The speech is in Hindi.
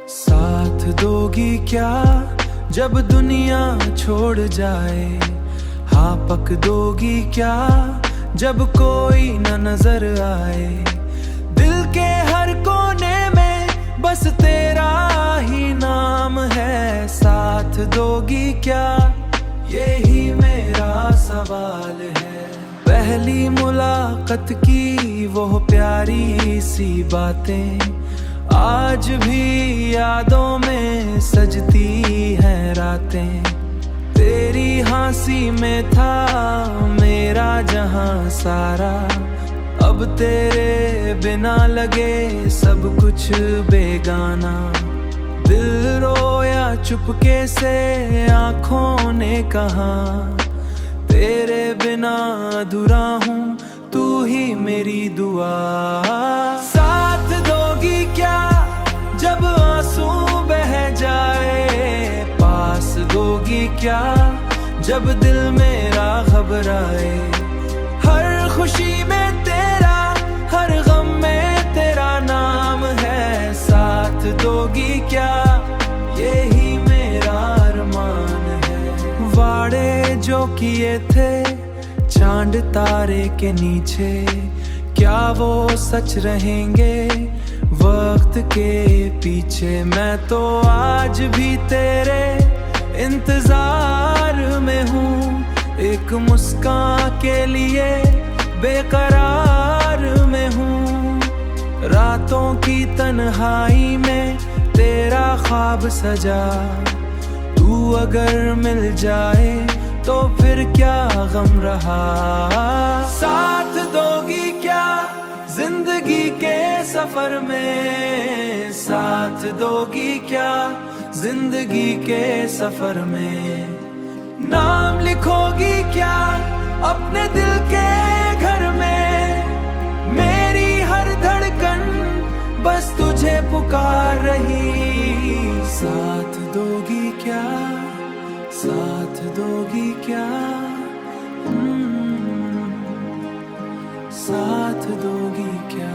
साथ दोगी क्या जब दुनिया छोड़ जाए? हाँ पक दोगी क्या जब कोई न नजर आए? दिल के हर कोने में बस तेरा ही नाम है। साथ दोगी क्या यही मेरा सवाल है। पहली मुलाकात की वो प्यारी सी बातें आज भी यादों में सजती हैं रातें। तेरी हंसी में था मेरा जहां सारा, अब तेरे बिना लगे सब कुछ बेगाना। दिल रोया चुपके से आंखों ने कहा, तेरे बिना अधूरा हूँ तू ही मेरी दुआ। साथ दोगी क्या जब आंसू बह जाए? पास दोगी क्या जब दिल मेरा घबराए? हर खुशी में तेरा, हर गम में तेरा नाम है। साथ दोगी क्या यही मेरा अरमान है। वाड़े जो किए थे चांद तारे के नीचे, क्या वो सच रहेंगे वक्त के पीछे? मैं तो आज भी तेरे इंतजार में हूँ, एक मुस्कान के लिए बेकरार में हूँ। रातों की तन्हाई में तेरा ख्वाब सजा, तू अगर मिल जाए तो फिर क्या गम रहा। साथ दोगी क्या जिंदगी के सफर में? साथ दोगी क्या जिंदगी के सफर में? नाम लिखोगी क्या अपने दिल के घर में? मेरी हर धड़कन बस तुझे पुकार रही। साथ दोगी क्या, साथ दोगी क्या? साथ दोगी क्या?